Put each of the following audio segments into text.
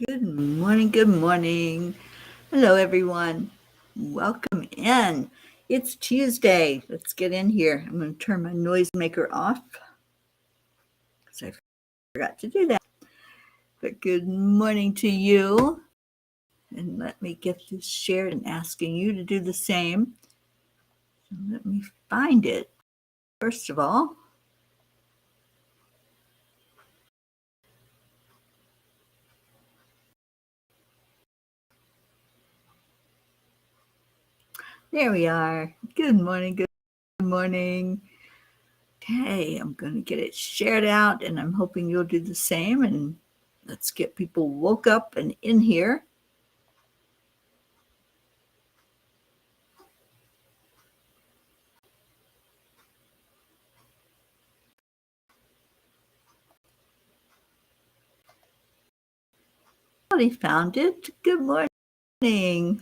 Good morning, good morning. Hello, everyone. Welcome in. It's Tuesday. Let's get in here. I'm going to turn my noisemaker off because I forgot to do that. But good morning to you. And let me get this shared and asking you to do the same. So let me find it. First of all, there we are. Good morning, good morning. Okay, I'm going to get it shared out, and I'm hoping you'll do the same. And let's get people woke up and in here. Somebody found it. Good morning.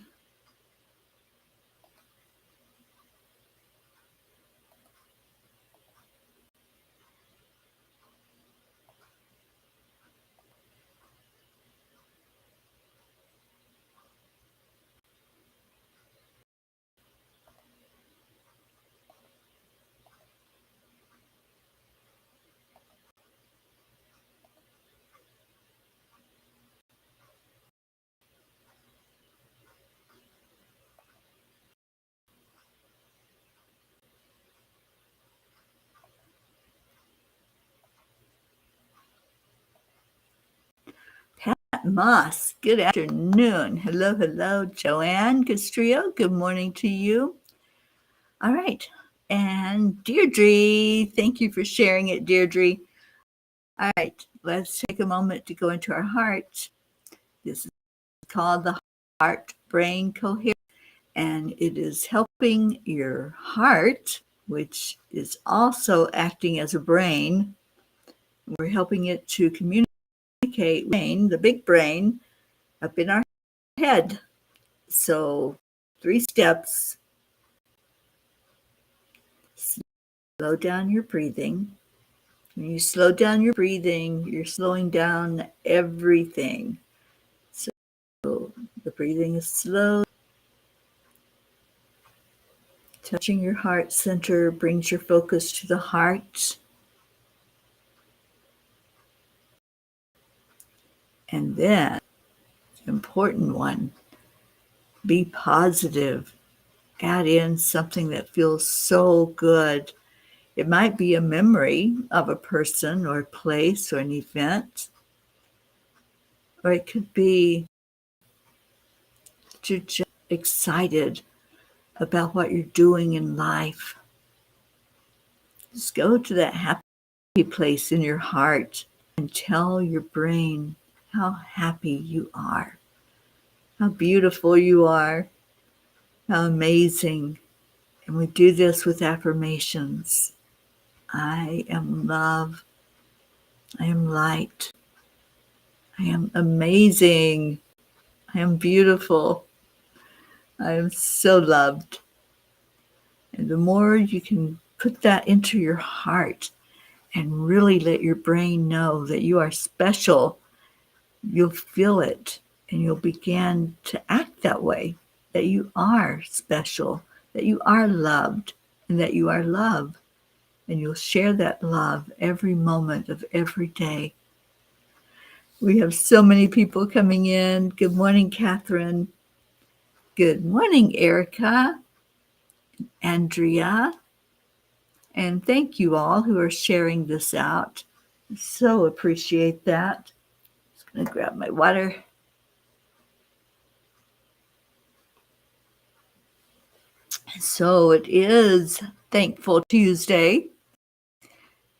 Pat Moss, good afternoon. Hello, hello. Joanne Castrillo, good morning to you. All right. And Deirdre, thank you for sharing it, Deirdre. All right, let's take a moment to go into our heart. This is called the heart brain coherence, and it is helping your heart, which is also acting as a brain. We're helping it to communicate the big brain, up in our head. So 3 steps. Slow down your breathing. When you slow down your breathing, you're slowing down everything. So the breathing is slow. Touching your heart center brings your focus to the heart. And then, the important one, be positive. Add in something that feels so good. It might be a memory of a person or a place or an event, or it could be that you're just excited about what you're doing in life. Just go to that happy place in your heart and tell your brain how happy you are, how beautiful you are, how amazing. And we do this with affirmations. I am love. I am light. I am amazing. I am beautiful. I am so loved. And the more you can put that into your heart and really let your brain know that you are special, you'll feel it and you'll begin to act that way, that you are special, that you are loved, and that you are love. And you'll share that love every moment of every day. We have so many people coming in. Good morning, Catherine. Good morning, Erica, Andrea. And thank you all who are sharing this out. So appreciate that. Just going to grab my water. So it is Thankful Tuesday.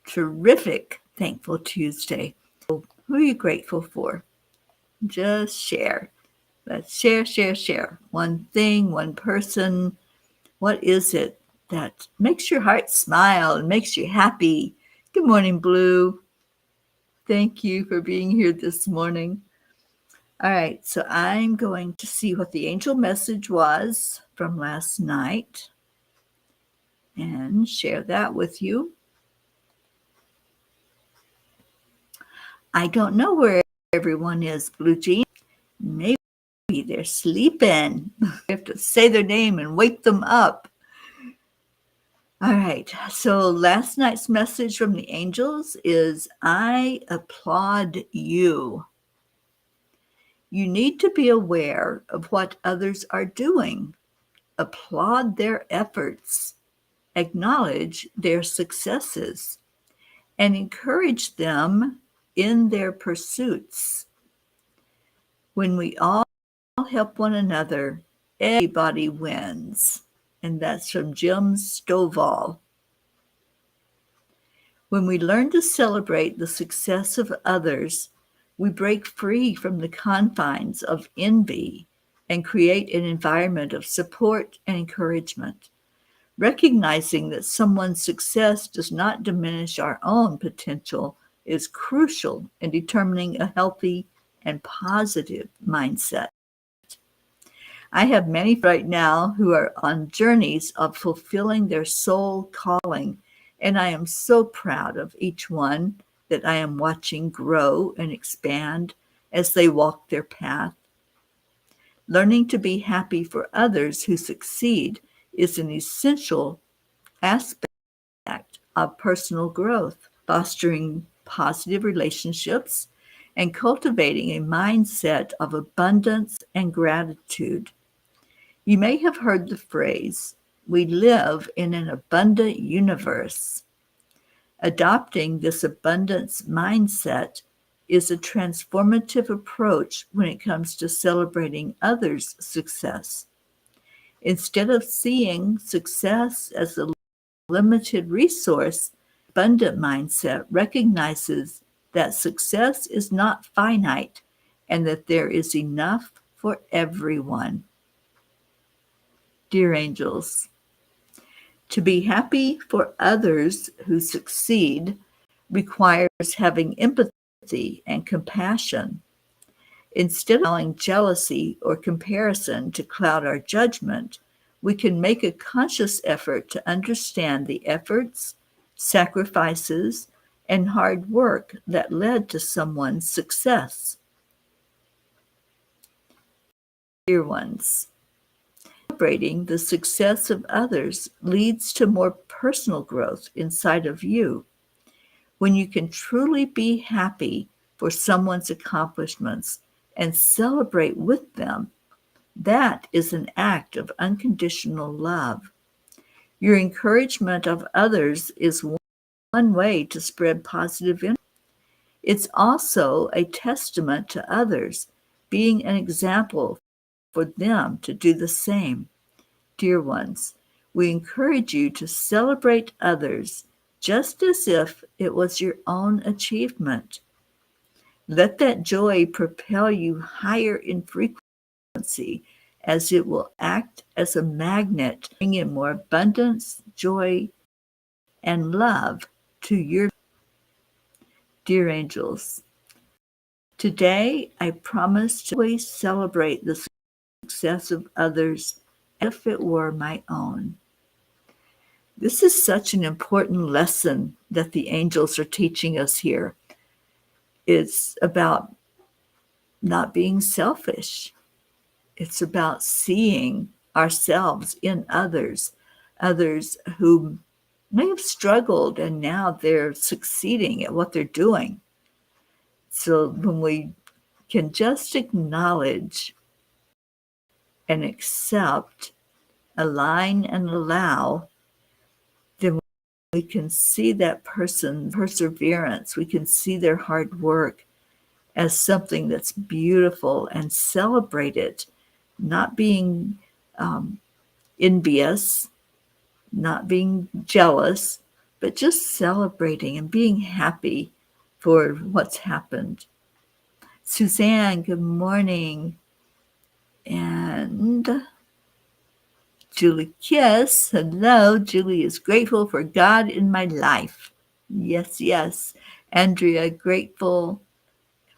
Terrific Thankful Tuesday. So who are you grateful for? Just share. Let's share, share, share. One thing, one person. What is it that makes your heart smile and makes you happy? Good morning, Blue. Thank you for being here this morning. All right, so I'm going to see what the angel message was from last night and share that with you. I don't know where everyone is, Blue Jean. Maybe they're sleeping. You have to say their name and wake them up. All right. So last night's message from the angels is, I applaud you. You need to be aware of what others are doing. Applaud their efforts. Acknowledge their successes and encourage them in their pursuits. When we all help one another, everybody wins. And that's from Jim Stovall. When we learn to celebrate the success of others, we break free from the confines of envy and create an environment of support and encouragement. Recognizing that someone's success does not diminish our own potential is crucial in determining a healthy and positive mindset. I have many right now who are on journeys of fulfilling their soul calling, and I am so proud of each one that I am watching grow and expand as they walk their path. Learning to be happy for others who succeed is an essential aspect of personal growth, fostering positive relationships and cultivating a mindset of abundance and gratitude. You may have heard the phrase, we live in an abundant universe. Adopting this abundance mindset is a transformative approach when it comes to celebrating others' success. Instead of seeing success as a limited resource, abundant mindset recognizes that success is not finite and that there is enough for everyone. Dear angels, to be happy for others who succeed requires having empathy and compassion. Instead of allowing jealousy or comparison to cloud our judgment, we can make a conscious effort to understand the efforts, sacrifices, and hard work that led to someone's success. Dear ones, celebrating the success of others leads to more personal growth inside of you. When you can truly be happy for someone's accomplishments and celebrate with them, that is an act of unconditional love. Your encouragement of others is one way to spread positive energy. It's also a testament to others, being an example for them to do the same. Dear ones, we encourage you to celebrate others just as if it was your own achievement. Let that joy propel you higher in frequency, as it will act as a magnet, bring in more abundance, joy, and love to your dear angels. Today, I promise to always celebrate the success of others as if it were my own. This is such an important lesson that the angels are teaching us here. It's about not being selfish. It's about seeing ourselves in others, others who may have struggled and now they're succeeding at what they're doing. So when we can just acknowledge and accept, align and allow, then we can see that person's perseverance. We can see their hard work as something that's beautiful and celebrate it, not being envious, not being jealous, but just celebrating and being happy for what's happened. Suzanne, good morning. And Julie Kiss, hello. Julie is grateful for God in my life. Yes, yes. Andrea, grateful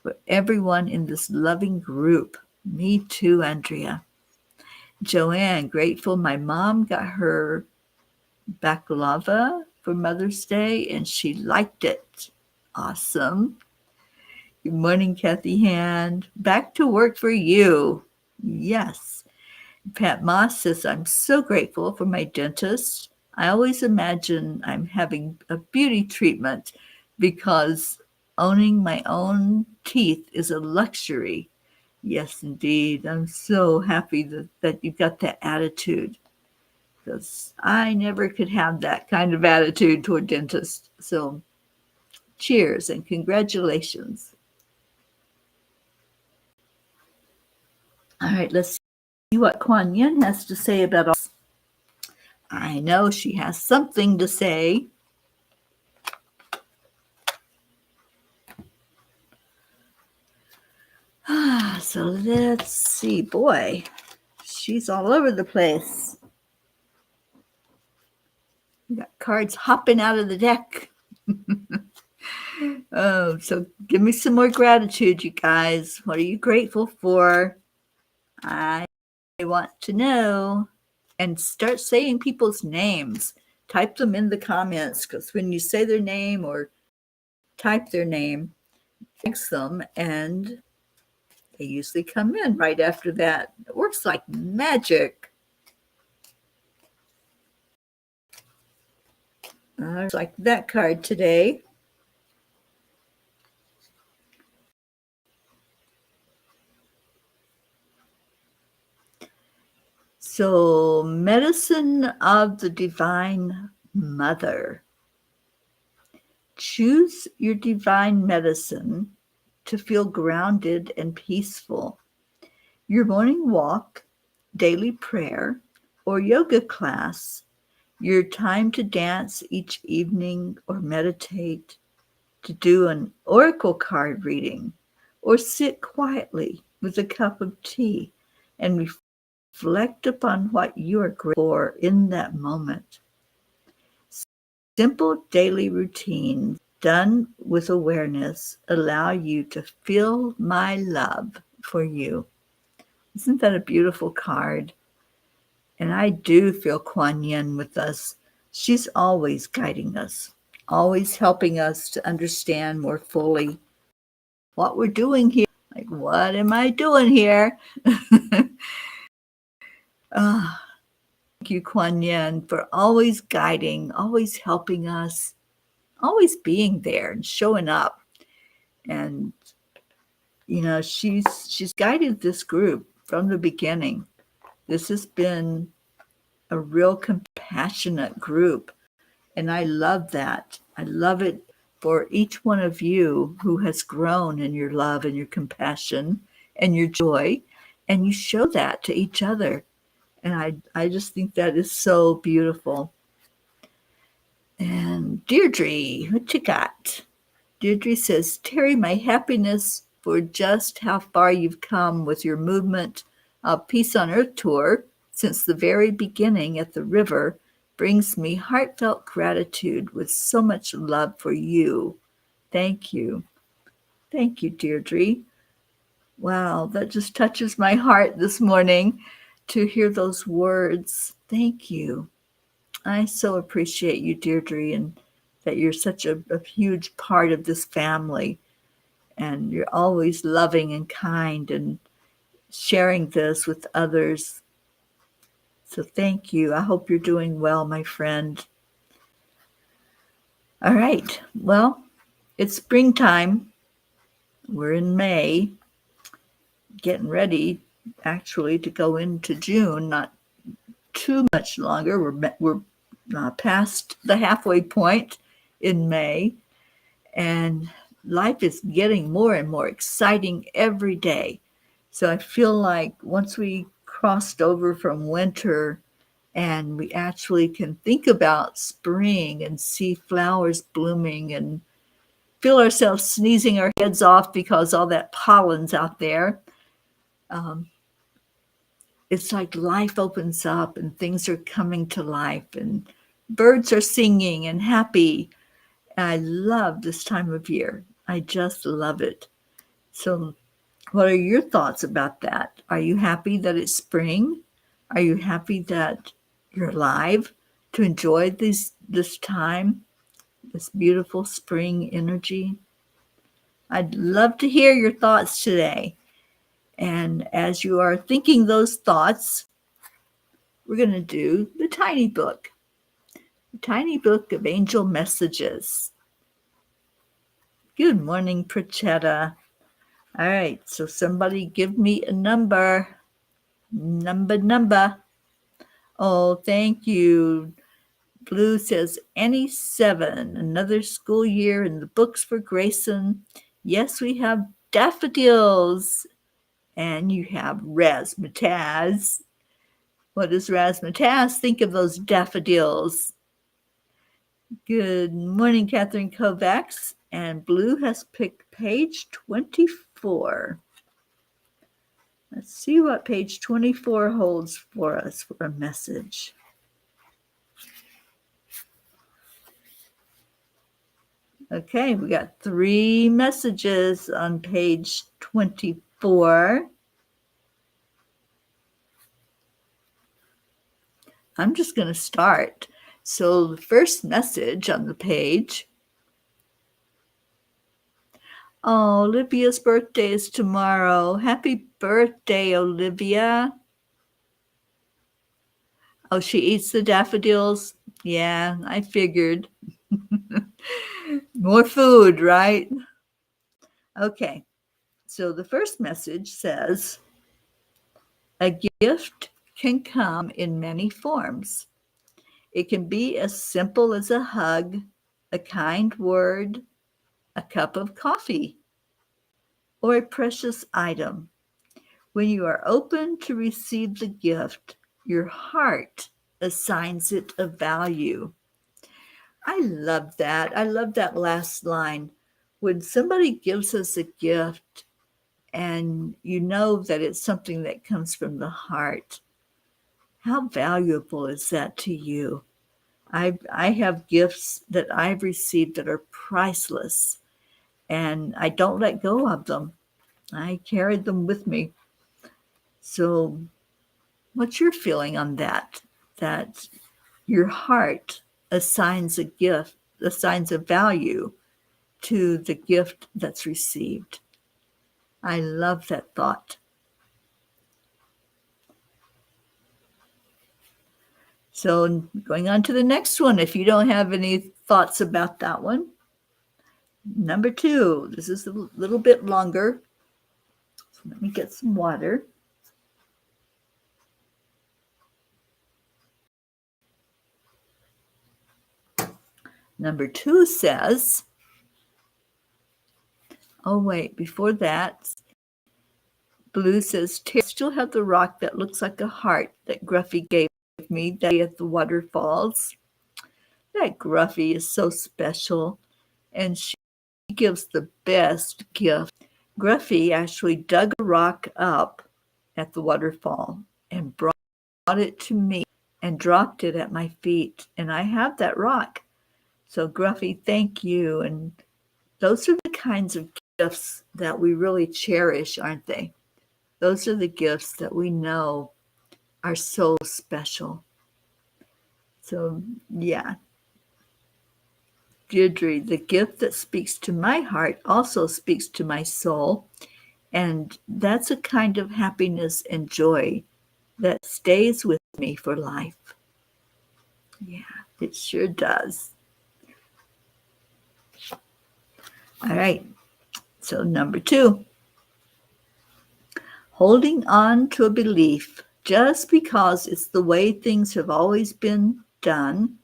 for everyone in this loving group. Me too, Andrea. Joanne, grateful my mom got her baklava for Mother's Day and she liked it. Awesome. Good morning, Kathy Hand. Back to work for you. Yes. Pat Moss says, I'm so grateful for my dentist. I always imagine I'm having a beauty treatment because owning my own teeth is a luxury. Yes, indeed. I'm so happy that you got that attitude because I never could have that kind of attitude toward dentists. So cheers and congratulations. All right, let's see what Kuan Yin has to say about all. I know she has something to say. So let's see. Boy, she's all over the place. We got cards hopping out of the deck. Oh, so give me some more gratitude, you guys. What are you grateful for? I want to know. And start saying people's names. Type them in the comments because when you say their name or type their name, thanks them, and they usually come in right after that. It works like magic. Like that card today. So, medicine of the Divine Mother. Choose your divine medicine to feel grounded and peaceful. Your morning walk, daily prayer, or yoga class, your time to dance each evening or meditate, to do an oracle card reading, or sit quietly with a cup of tea and reflect upon what you are grateful for in that moment. Simple daily routines done with awareness allow you to feel my love for you. Isn't that a beautiful card? And I do feel Kuan Yin with us. She's always guiding us, always helping us to understand more fully what we're doing here. Like, what am I doing here? Ah, thank you, Kuan Yin, for always guiding, always helping us, always being there and showing up. And she's guided this group from the beginning. This has been a real compassionate group, and I love that. I love it for each one of you who has grown in your love and your compassion and your joy, and you show that to each other. And I just think that is so beautiful. And Deirdre, what you got? Deirdre says, Teri, my happiness for just how far you've come with your movement of Peace on Earth tour since the very beginning at the river brings me heartfelt gratitude with so much love for you. Thank you. Thank you, Deirdre. Wow, that just touches my heart this morning to hear those words. Thank you. I so appreciate you, Deirdre, and that you're such a huge part of this family. And you're always loving and kind and sharing this with others. So thank you. I hope you're doing well, my friend. All right. Well, it's springtime. We're in May, getting ready actually to go into June, not too much longer. We're past the halfway point in May, and life is getting more and more exciting every day. So I feel like once we crossed over from winter and we actually can think about spring and see flowers blooming and feel ourselves sneezing our heads off because all that pollen's out there, um, it's like life opens up and things are coming to life and birds are singing and happy. I love this time of year. I just love it. So what are your thoughts about that? Are you happy that it's spring? Are you happy that you're alive to enjoy this time, this beautiful spring energy? I'd love to hear your thoughts today. And as you are thinking those thoughts, we're going to do the tiny book of angel messages. Good morning, Prachetta. All right, so somebody give me a number. Number. Oh, thank you. Blue says any 7, another school year in the books for Grayson. Yes, we have daffodils. And you have razzmatazz. What does razzmatazz think of those daffodils? Good morning, Catherine Kovacs. And Blue has picked page 24. Let's see what page 24 holds for us for a message. Okay, we got 3 messages on page 24. I'm just going to start. So the first message on the page. Oh, Olivia's birthday is tomorrow. Happy birthday, Olivia. Oh, she eats the daffodils? Yeah, I figured. More food, right? Okay, so the first message says, a gift can come in many forms. It can be as simple as a hug, a kind word, a cup of coffee, or a precious item. When you are open to receive the gift, your heart assigns it a value. I love that. I love that last line. When somebody gives us a gift and you know that it's something that comes from the heart, how valuable is that to you? I have gifts that I've received that are priceless, and I don't let go of them. I carry them with me. So what's your feeling on that? That your heart assigns a gift, assigns a value to the gift that's received. I love that thought. So going on to the next one, if you don't have any thoughts about that one. Number 2, this is a little bit longer. So let me get some water. Number 2 says, oh wait, before that, Blue says, Teri, I still have the rock that looks like a heart that Gruffy gave me that day at the waterfalls. That Gruffy is so special, and she gives the best gift. Gruffy actually dug a rock up at the waterfall and brought it to me and dropped it at my feet, and I have that rock. So Gruffy, thank you. And those are the kinds of gifts that we really cherish, aren't they? Those are the gifts that we know are so special. So yeah, Deirdre, the gift that speaks to my heart also speaks to my soul. And that's a kind of happiness and joy that stays with me for life. Yeah, it sure does. All right, so number 2. Holding on to a belief just because it's the way things have always been done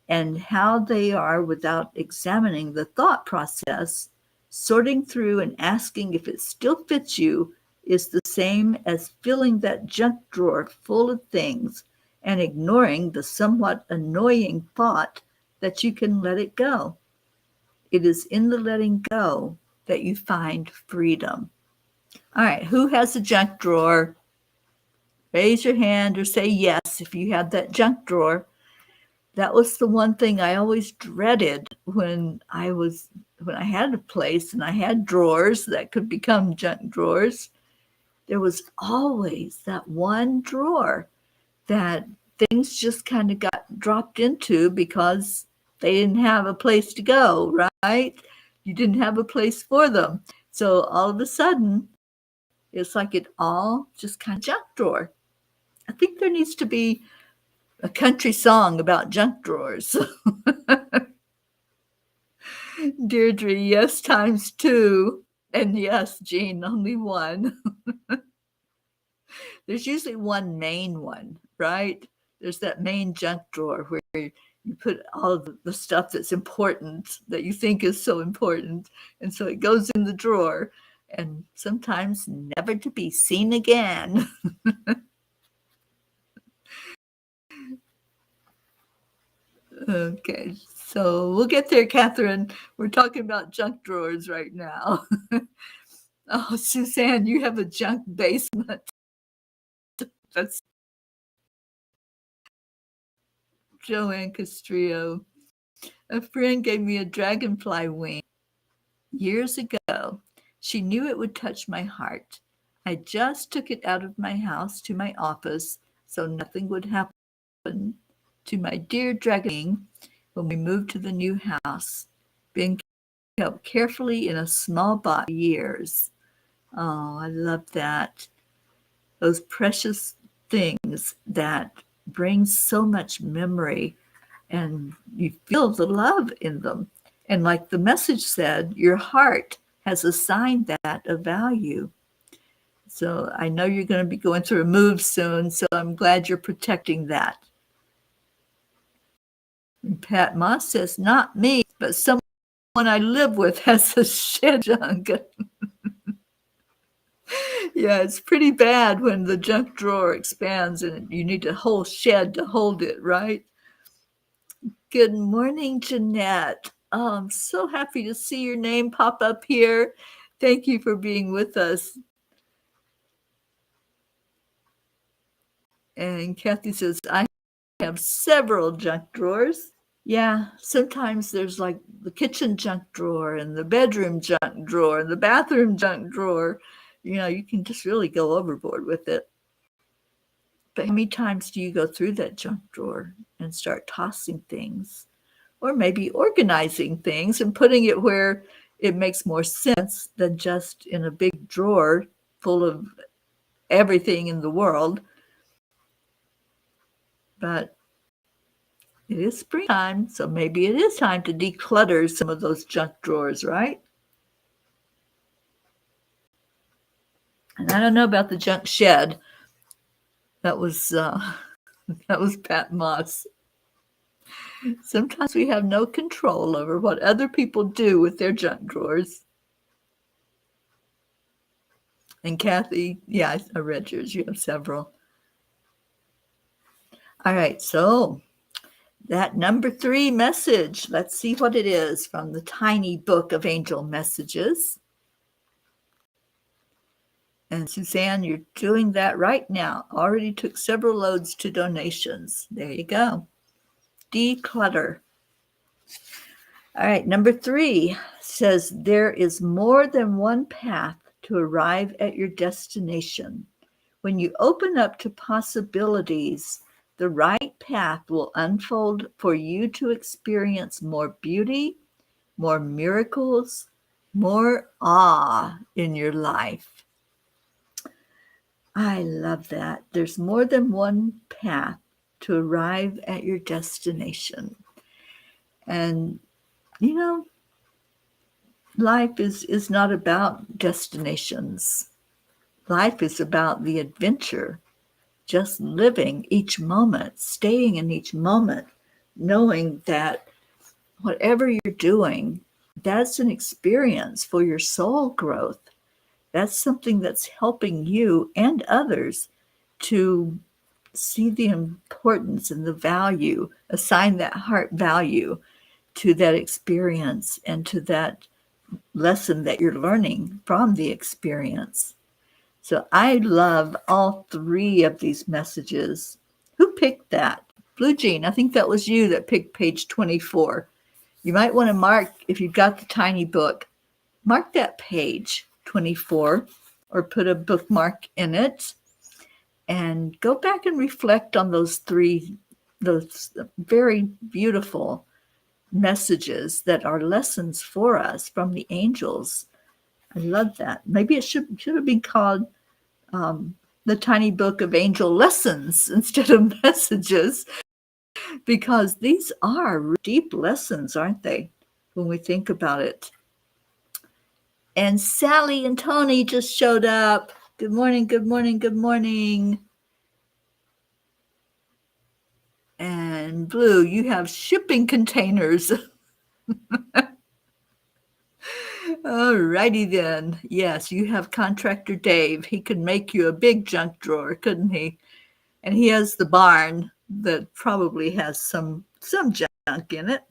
and how they are without examining the thought process, sorting through and asking if it still fits you is the same as filling that junk drawer full of things and ignoring the somewhat annoying thought that you can let it go. It is in the letting go that you find freedom. All right, who has a junk drawer? Raise your hand or say yes if you have that junk drawer. That was the one thing I always dreaded when I had a place and I had drawers that could become junk drawers. There was always that one drawer that things just kind of got dropped into because they didn't have a place to go, right? you didn't have a place for them. So all of a sudden, it's like it all just kind of junk drawer. I think there needs to be a country song about junk drawers. Deirdre, yes, times two. And yes, Jean, only one. There's usually one main one, right? There's that main junk drawer where you put all of the stuff that's important, that you think is so important. And so it goes in the drawer and sometimes never to be seen again. Okay, so we'll get there, Catherine. We're talking about junk drawers right now. Oh, Suzanne, you have a junk basement. That's Joanne Castrillo. A friend gave me a dragonfly wing years ago. She knew it would touch my heart. I just took it out of my house to my office so nothing would happen to my dear dragon when we moved to the new house. Being kept carefully in a small box for years. Oh, I love that. Those precious things that bring so much memory and you feel the love in them. And like the message said, your heart has assigned that a value. So I know you're going to be going through a move soon, so I'm glad you're protecting that. And Pat Moss says, not me, but someone I live with has a shed junk. Yeah, it's pretty bad when the junk drawer expands and you need a whole shed to hold it, right? Good morning, Jeanette. Oh, I'm so happy to see your name pop up here. Thank you for being with us. And Kathy says, I have several junk drawers. Yeah, sometimes there's like the kitchen junk drawer and the bedroom junk drawer and the bathroom junk drawer. You know, you can just really go overboard with it. But how many times do you go through that junk drawer and start tossing things? Or maybe organizing things and putting it where it makes more sense than just in a big drawer full of everything in the world. But it is springtime, so maybe it is time to declutter some of those junk drawers, right? And I don't know about the junk shed. That was Pat Moss. Sometimes we have no control over what other people do with their junk drawers. And Kathy, yeah, I read yours. You have several. All right, so that number 3 message, let's see what it is from the tiny book of angel messages. And Suzanne, you're doing that right now. Already took several loads to donations. There you go. Declutter. All right, number 3 says there is more than one path to arrive at your destination. When you open up to possibilities, the right path will unfold for you to experience more beauty, more miracles, more awe in your life. I love that. There's more than one path to arrive at your destination. And, you know, life is not about destinations. Life is about the adventure, just living each moment, staying in each moment, knowing that whatever you're doing, that's an experience for your soul growth. That's something that's helping you and others to see the importance and the value, assign that heart value to that experience and to that lesson that you're learning from the experience. So I love all 3 of these messages. Who picked that? Blue Jean, I think that was you that picked page 24. You might want to mark, if you've got the tiny book, mark that page 24 or put a bookmark in it and go back and reflect on those very beautiful messages that are lessons for us from the angels. I love that. Maybe it should have been called the Tiny Book of Angel Lessons instead of messages, because these are deep lessons, aren't they, when we think about it? And Sally and Tony just showed up. Good morning, good morning, good morning. And Blue, you have shipping containers. All righty then. Yes, you have Contractor Dave. He could make you a big junk drawer, couldn't he? And he has the barn that probably has some junk in it.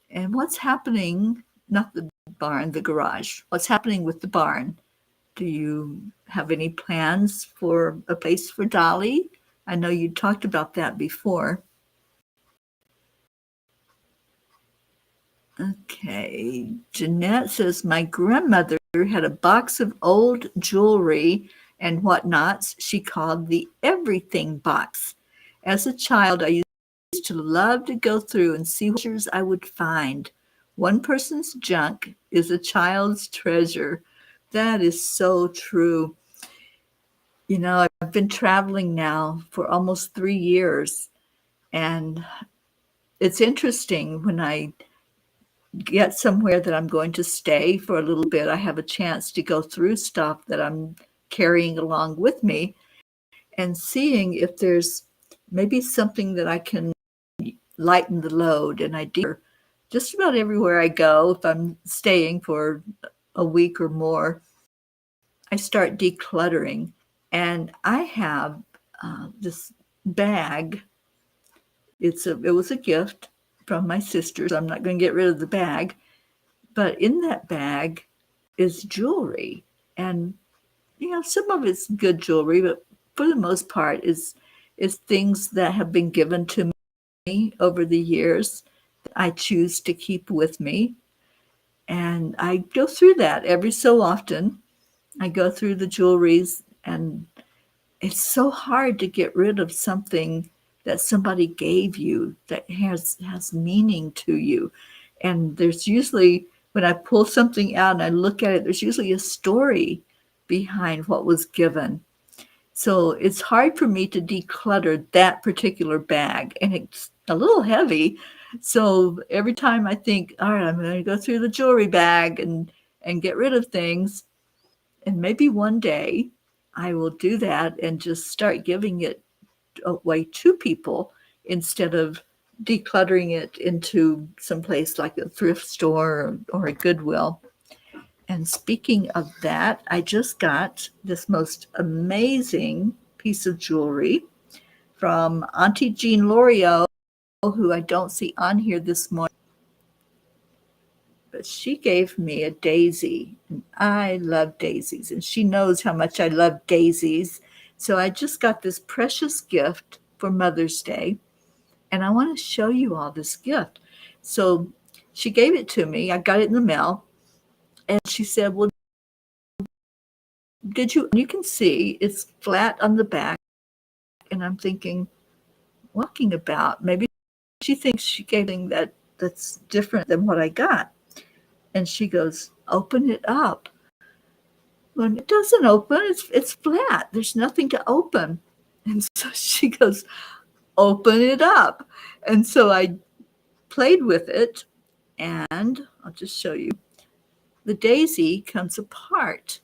And what's happening, not the barn, the garage, what's happening with the barn? Do you have any plans for a place for Dolly? I know you talked about that before. Okay. Jeanette says, my grandmother had a box of old jewelry and whatnots she called the everything box. As a child, I used to love to go through and see what treasures I would find. One person's junk is a child's treasure. That is so true. You know, I've been traveling now for almost 3 years, and it's interesting when I get somewhere that I'm going to stay for a little bit, I have a chance to go through stuff that I'm carrying along with me and seeing if there's maybe something that I can lighten the load. And I do just about everywhere I go. If I'm staying for a week or more, I start decluttering. And I have this bag. It was a gift from my sister, so I'm not going to get rid of the bag. But in that bag is jewelry. And, you know, some of it's good jewelry, but for the most part is things that have been given to me over the years that I choose to keep with me. And I go through that every so often. I go through the jewelries, and it's so hard to get rid of something that somebody gave you that has meaning to you. And there's usually, when I pull something out and I look at it, there's usually a story behind what was given. So it's hard for me to declutter that particular bag, and it's a little heavy. So every time I think, all right, I'm going to go through the jewelry bag and get rid of things, and maybe one day I will do that and just start giving it away to people instead of decluttering it into some place like a thrift store or a Goodwill. And speaking of that, I just got this most amazing piece of jewelry from Auntie Jean Lorio, who I don't see on here this morning. But she gave me a daisy, and I love daisies, and she knows how much I love daisies. So I just got this precious gift for Mother's Day, and I want to show you all this gift. So she gave it to me. I got it in the mail, and she said, well, did you? You can see it's flat on the back, and I'm thinking, walking about, maybe she thinks she gave something that's different than what I got. And she goes, open it up. When it doesn't open, it's flat. There's nothing to open. And so she goes, open it up. And so I played with it, and I'll just show you. The daisy comes apart.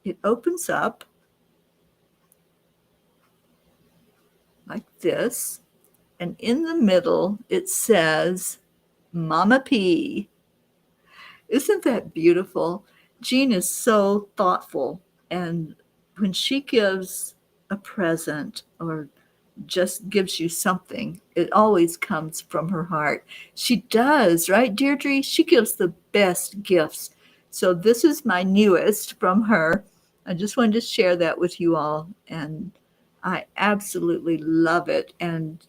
It opens up like this, and in the middle it says Mama P. Isn't that beautiful? Jean is so thoughtful, and when she gives a present or just gives you something, it always comes from her heart. She does, right, Deirdre? She gives the best gifts. So this is my newest from her. I just wanted to share that with you all, and I absolutely love it. And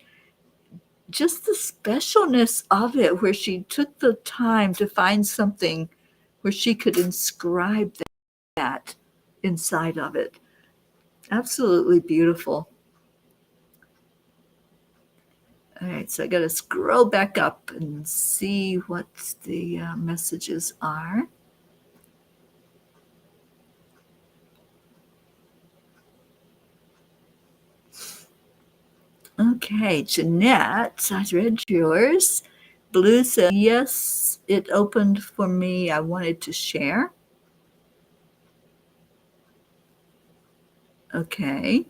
just the specialness of it, where she took the time to find something where she could inscribe that inside of it. Absolutely beautiful. All right, so I got to scroll back up and see what the messages are. Okay, Jeanette, I read yours. Blue said, yes, it opened for me. I wanted to share. Okay.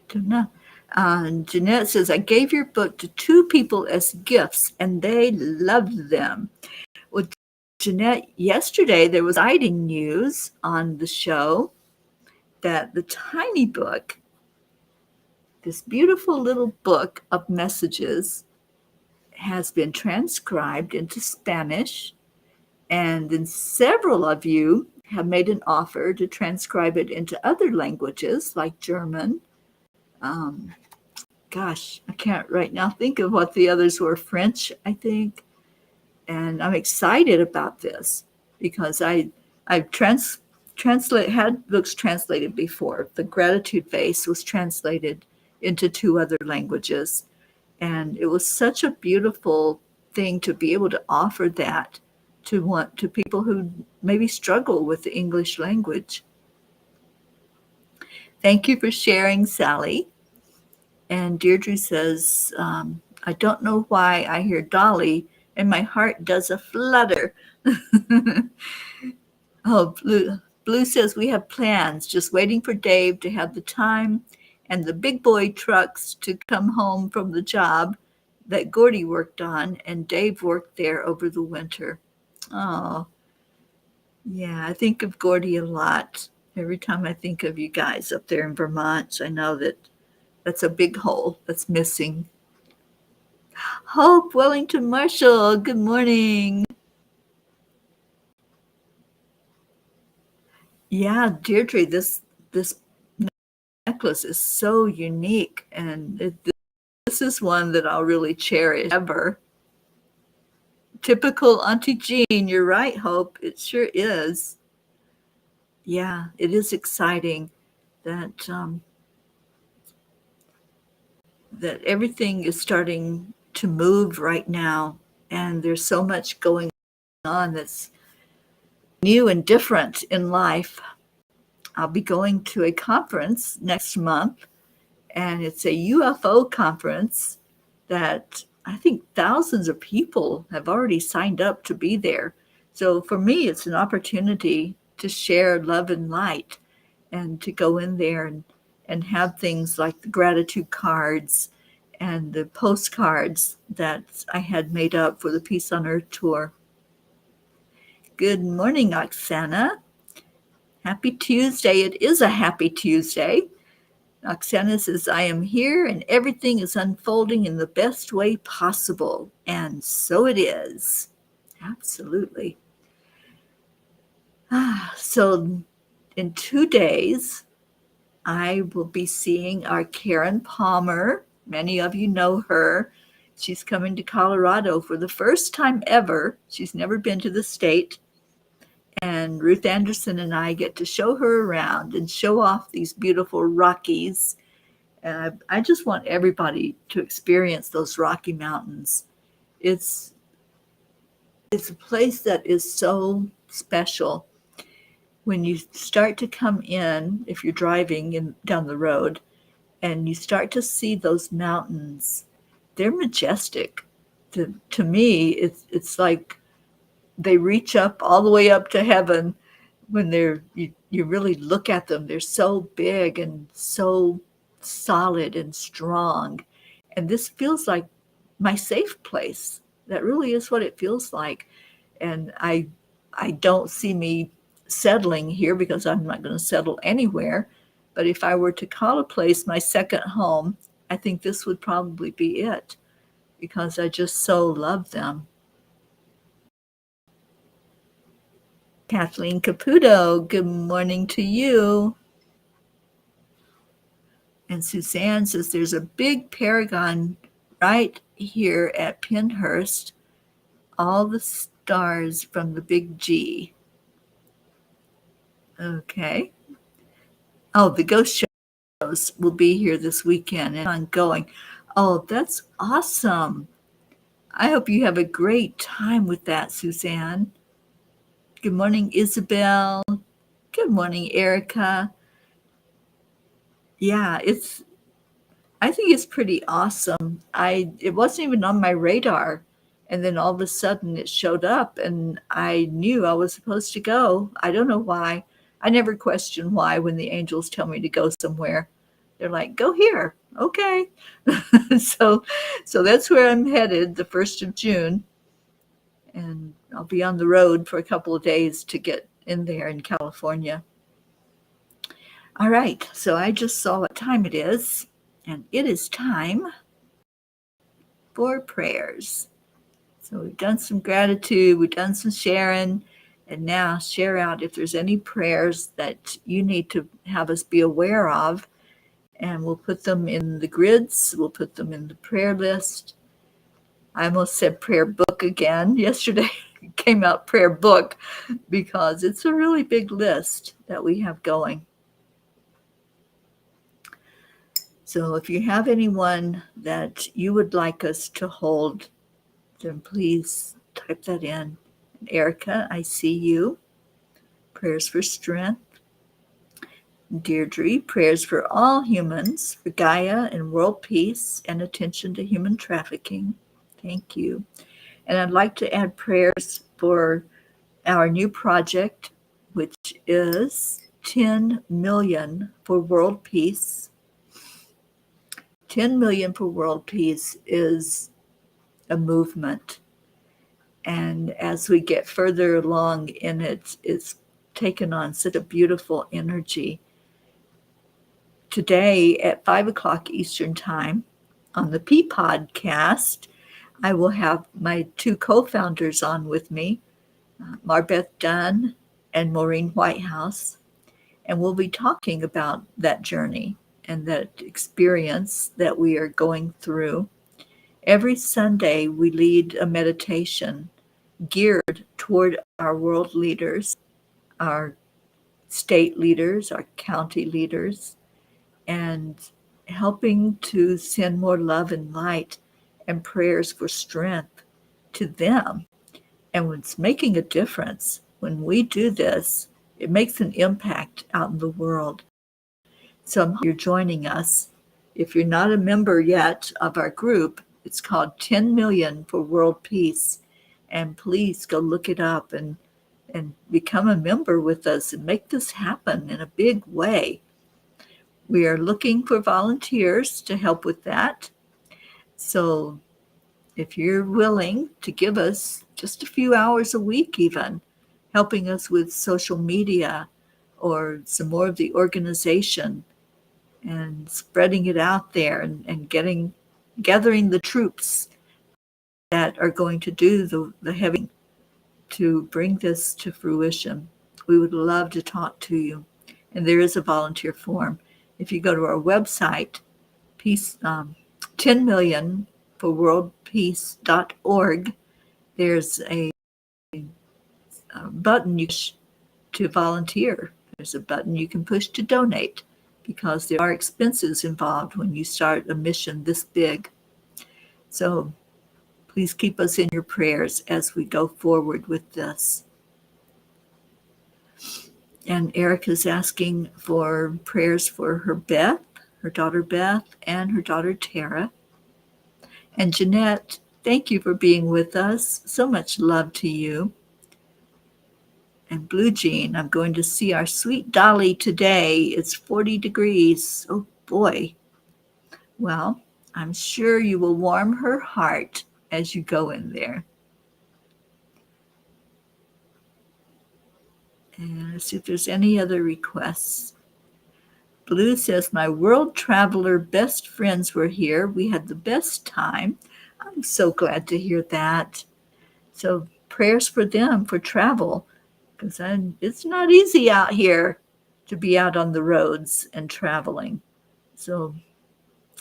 Don't know. Jeanette says, I gave your book to 2 people as gifts and they loved them. Well, Jeanette, yesterday there was exciting news on the show that the tiny book, this beautiful little book of messages, has been transcribed into Spanish, and then several of you have made an offer to transcribe it into other languages like German. Gosh, I can't right now think of what the others were. French, I think. And I'm excited about this because I've had books translated before. The Gratitude Vase was translated into 2 other languages, and it was such a beautiful thing to be able to offer that to people who maybe struggle with the English language. Thank you for sharing, Sally. And Deirdre says, I don't know why I hear Dolly and my heart does a flutter. Oh, Blue says we have plans, just waiting for Dave to have the time and the big boy trucks to come home from the job that Gordy worked on, and Dave worked there over the winter. Oh, yeah, I think of Gordy a lot. Every time I think of you guys up there in Vermont, I know that that's a big hole that's missing. Hope Wellington Marshall, good morning. Yeah, Deirdre, this necklace is so unique, and this is one that I'll really cherish ever. Typical Auntie Jean, you're right, Hope. It sure is. Yeah, it is exciting that that everything is starting to move right now, and there's so much going on that's new and different in life. I'll be going to a conference next month, and it's a UFO conference that I think thousands of people have already signed up to be there. So for me, it's an opportunity to share love and light and to go in there and have things like the gratitude cards and the postcards that I had made up for the Peace on Earth tour. Good morning, Oksana. Happy Tuesday. It is a happy Tuesday. Oksana says, I am here and everything is unfolding in the best way possible. And so it is. Absolutely. So in 2 days, I will be seeing our Karen Palmer. Many of you know her. She's coming to Colorado for the first time ever. She's never been to the state. And Ruth Anderson and I get to show her around and show off these beautiful Rockies. And I just want everybody to experience those Rocky Mountains. It's a place that is so special. When you start to come in, if you're driving down the road, and you start to see those mountains, they're majestic. To me, it's like they reach up all the way up to heaven. When you really look at them, they're so big and so solid and strong. And this feels like my safe place. That really is what it feels like. And I don't see me settling here because I'm not going to settle anywhere. But if I were to call a place my second home, I think this would probably be it because I just so love them. Kathleen Caputo, good morning to you. And Suzanne says there's a big paragon right here at Pinhurst, all the stars from the big G. Okay. Oh, the ghost show. will be here this weekend and ongoing. Oh, that's awesome. I hope you have a great time with that, Suzanne. Good morning, Isabel. Good morning, Erica. Yeah, I think it's pretty awesome. It wasn't even on my radar. And then all of a sudden it showed up and I knew I was supposed to go. I don't know why. I never question why when the angels tell me to go somewhere. They're like, go here. Okay. so so that's where I'm headed the 1st of June. And I'll be on the road for a couple of days to get in there in California. All right. So I just saw what time it is. And it is time for prayers. So we've done some gratitude, we've done some sharing, and now share out if there's any prayers that you need to have us be aware of, and we'll put them in the grids, we'll put them in the prayer list. I almost said prayer book again. Yesterday came out prayer book because it's a really big list that we have going. So if you have anyone that you would like us to hold, then please type that in. Erica, I see you. Prayers for strength. Deirdre, prayers for all humans, for Gaia and world peace and attention to human trafficking. Thank you. And I'd like to add prayers for our new project, which is 10 million for world peace. 10 million for world peace is a movement. And as we get further along in it, it's taken on such a beautiful energy. Today at 5 o'clock Eastern Time on the P Podcast, I will have my 2 co-founders on with me, Marbeth Dunn and Maureen Whitehouse, and we'll be talking about that journey and that experience that we are going through. Every Sunday, we lead a meditation geared toward our world leaders, our state leaders, our county leaders, and helping to send more love and light and prayers for strength to them. And it's making a difference. When we do this, it makes an impact out in the world. So I'm you're joining us. If you're not a member yet of our group, it's called 10 Million for World Peace. And please go look it up and become a member with us and make this happen in a big way. We are looking for volunteers to help with that. So if you're willing to give us just a few hours a week even, helping us with social media or some more of the organization and spreading it out there and gathering the troops that are going to do the heavy to bring this to fruition. We would love to talk to you. And there is a volunteer form. If you go to our website, peace, 10 million for worldpeace.org, there's a button you push to volunteer. There's a button you can push to donate because there are expenses involved when you start a mission this big. So please keep us in your prayers as we go forward with this. And Erica's asking for prayers for her Beth, her daughter Beth, and her daughter Tara. And Jeanette, thank you for being with us. So much love to you. And Blue Jean, I'm going to see our sweet Dolly today. It's 40 degrees. Oh boy. Well, I'm sure you will warm her heart as you go in there. And let's see if there's any other requests. Blue says, my world traveler best friends were here. We had the best time. I'm so glad to hear that. So prayers for them for travel, because it's not easy out here to be out on the roads and traveling. So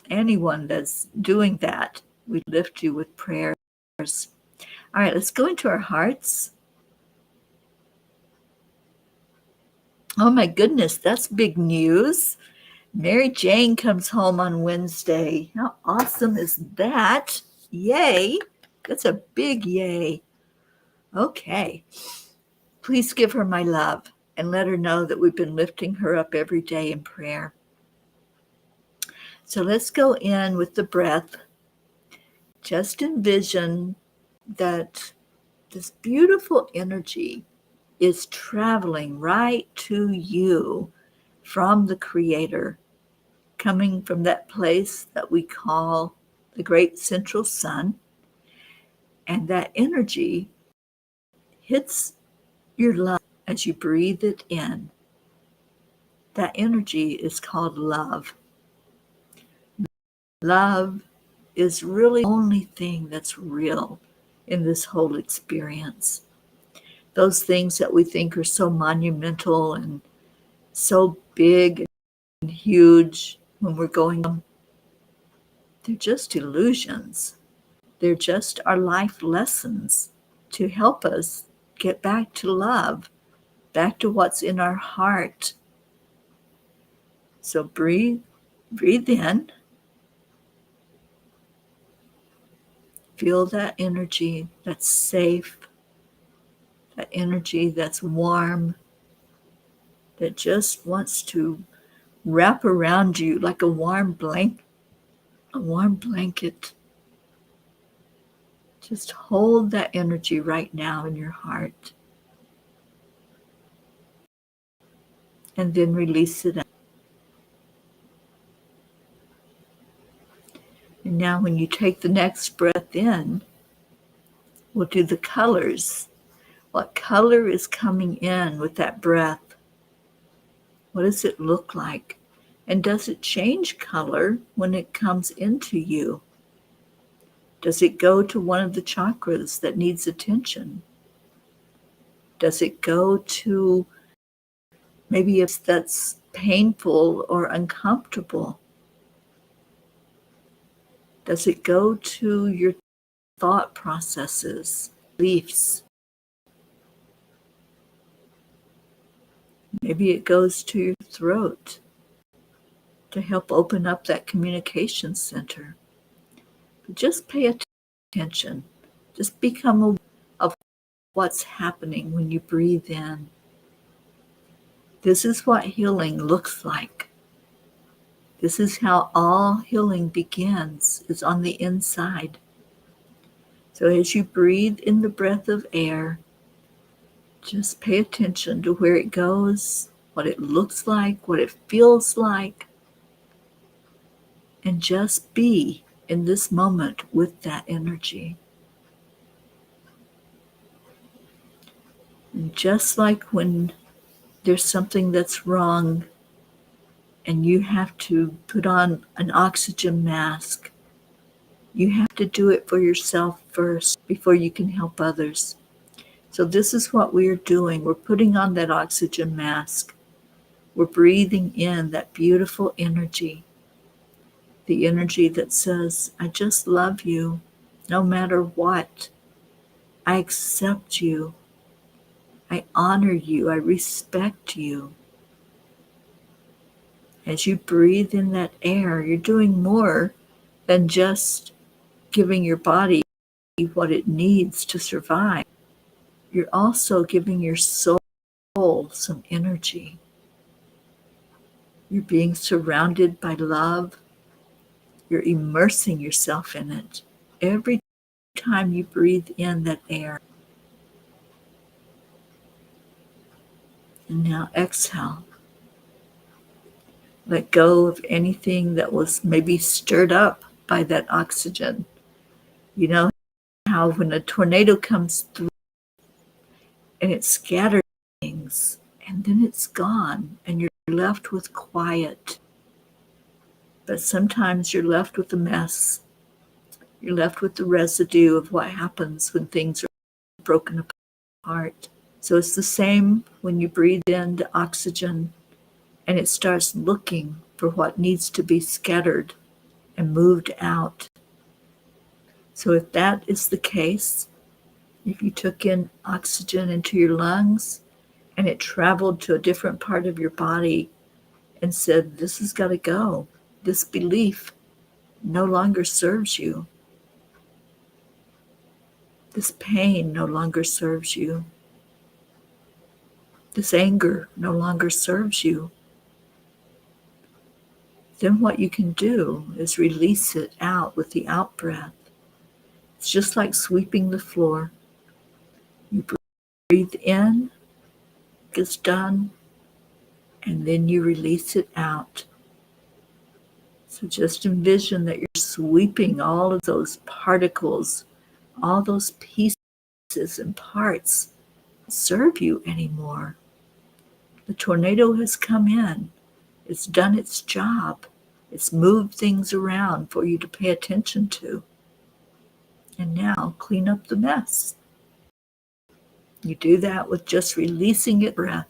anyone that's doing that, we lift you with prayers. All right, let's go into our hearts. Oh my goodness, that's big news. Mary Jane comes home on Wednesday. How awesome is that? Yay. That's a big yay. Okay. Please give her my love and let her know that we've been lifting her up every day in prayer. So let's go in with the breath. Just envision that this beautiful energy is traveling right to you from the Creator, coming from that place that we call the great central sun. And that energy hits your lung as you breathe it in. That energy is called love. Love is really the only thing that's real in this whole experience. Those things that we think are so monumental and so big and huge when we're going, they're just illusions. They're just our life lessons to help us get back to love, back to what's in our heart. So breathe in. Feel that energy that's safe, that energy that's warm, that just wants to wrap around you like a warm blanket. Just hold that energy right now in your heart and then release it out. And now when you take the next breath in, we'll do the colors. What color is coming in with that breath? What does it look like? And does it change color when it comes into you? Does it go to one of the chakras that needs attention? Does it go to maybe if that's painful or uncomfortable? Does it go to your thought processes, beliefs? Maybe it goes to your throat to help open up that communication center. But just pay attention. Just become aware of what's happening when you breathe in. This is what healing looks like. This is how all healing begins, is on the inside. So as you breathe in the breath of air, just pay attention to where it goes, what it looks like, what it feels like, and just be in this moment with that energy. And just like when there's something that's wrong and you have to put on an oxygen mask, you have to do it for yourself first before you can help others. So this is what we are doing. We're putting on that oxygen mask. We're breathing in that beautiful energy, the energy that says, I just love you no matter what. I accept you. I honor you. I respect you. As you breathe in that air, you're doing more than just giving your body what it needs to survive. You're also giving your soul some energy. You're being surrounded by love. You're immersing yourself in it. Every time you breathe in that air. And now exhale. Let go of anything that was maybe stirred up by that oxygen. You know how when a tornado comes through and it scatters things, and then it's gone and you're left with quiet. But sometimes you're left with a mess. You're left with the residue of what happens when things are broken apart. So it's the same when you breathe in the oxygen and it starts looking for what needs to be scattered and moved out. So if that is the case, if you took in oxygen into your lungs and it traveled to a different part of your body and said, this has got to go. This belief no longer serves you. This pain no longer serves you. This anger no longer serves you. Then what you can do is release it out with the out breath. It's just like sweeping the floor. You breathe in, gets done, and then you release it out. So just envision that you're sweeping all of those particles, all those pieces and parts that serve you anymore. The tornado has come in. It's done its job. It's moved things around for you to pay attention to. And now clean up the mess. You do that with just releasing it breath.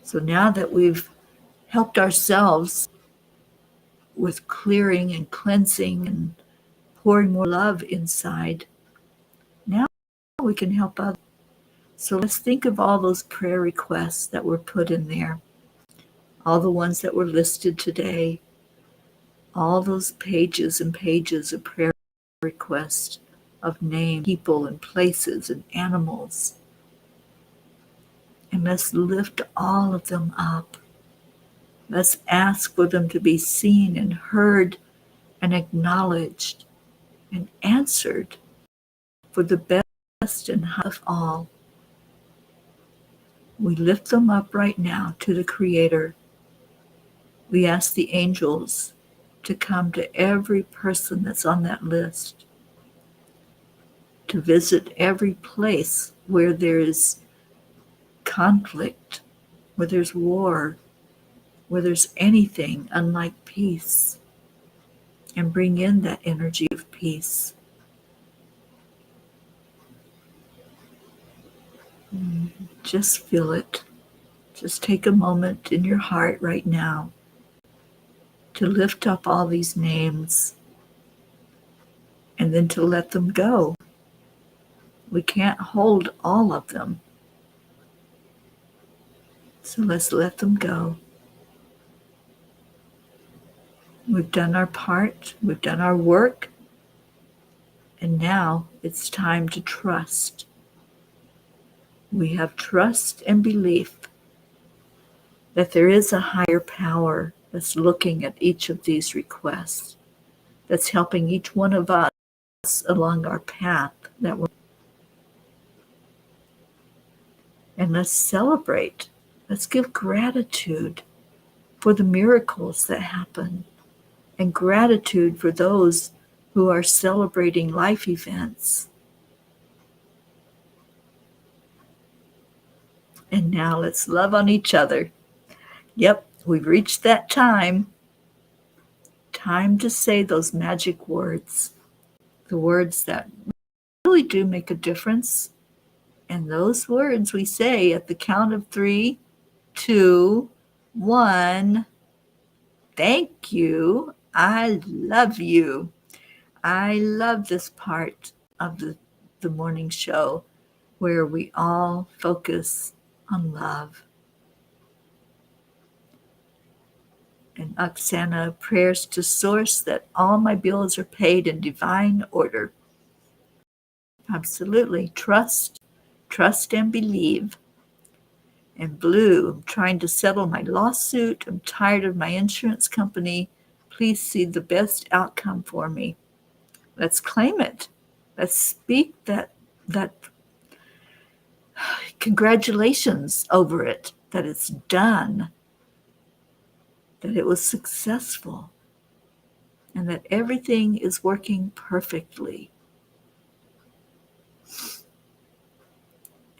So now that we've helped ourselves with clearing and cleansing and pouring more love inside, now we can help others. So let's think of all those prayer requests that were put in there, all the ones that were listed today, all those pages and pages of prayer requests of names, people and places and animals. And let's lift all of them up. Let's ask for them to be seen and heard and acknowledged and answered for the best and high of all. We lift them up right now to the Creator. We ask the angels to come to every person that's on that list, to visit every place where there is conflict, where there's war, where there's anything unlike peace, and bring in that energy of peace. Just feel it. Just take a moment in your heart right now to lift up all these names and then to let them go. We can't hold all of them. So let's let them go. We've done our part, we've done our work, and now it's time to trust. We have trust and belief that there is a higher power that's looking at each of these requests, that's helping each one of us along our path that we're. And let's celebrate. Let's give gratitude for the miracles that happen and gratitude for those who are celebrating life events. And now let's love on each other. Yep, we've reached that time. Time to say those magic words. The words that really do make a difference. And those words we say at the count of 3, 2, 1. Thank you. I love you. I love this part of the morning show where we all focus on love. And Oksana, prayers to Source that all my bills are paid in divine order. Absolutely. Trust and believe. And Blue, I'm trying to settle my lawsuit. I'm tired of my insurance company. Please see the best outcome for me. Let's claim it. Let's speak that congratulations over it, that it's done, that it was successful, and that everything is working perfectly.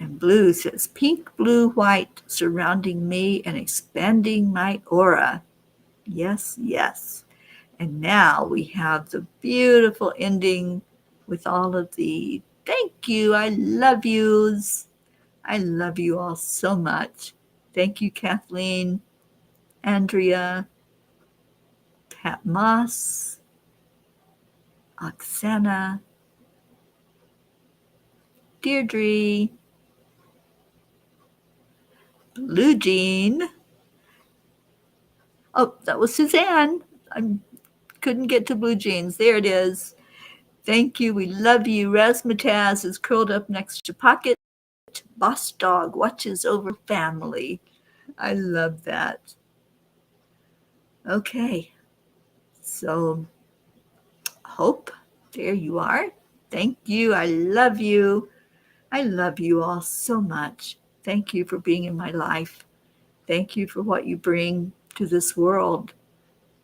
And Blue says, pink, blue, white, surrounding me and expanding my aura. Yes, yes. And now we have the beautiful ending with all of the thank you, I love yous. I love you all so much. Thank you, Kathleen, Andrea, Pat Moss, Oksana, Deirdre, Blue Jean. Oh, that was Suzanne. I couldn't get to Blue Jeans. There it is. Thank you. We love you. Razmataz is curled up next to Pocket. Boss Dog watches over family. I love that. Okay. So, Hope, there you are. Thank you. I love you. I love you all so much. Thank you for being in my life. Thank you for what you bring to this world,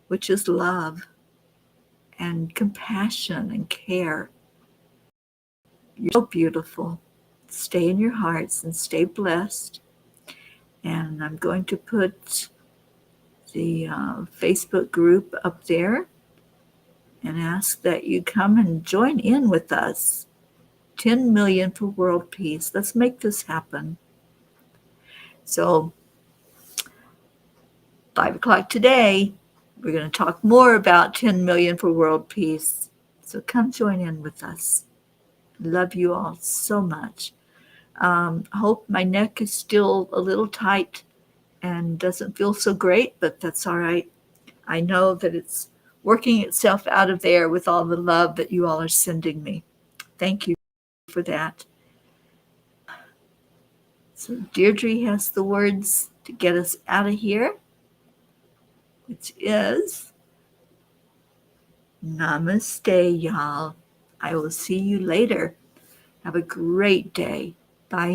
which is love and compassion and care. You're so beautiful. Stay in your hearts and stay blessed. And I'm going to put the Facebook group up there and ask that you come and join in with us. 10 million for world peace. Let's make this happen. So, 5 o'clock today, we're going to talk more about 10 million for world peace. So come join in with us. Love you all so much. Hope my neck is still a little tight and doesn't feel so great, but that's all right. I know that it's working itself out of there with all the love that you all are sending me. Thank you for that. So Deirdre has the words to get us out of here, which is namaste, y'all. I will see you later. Have a great day. Bye.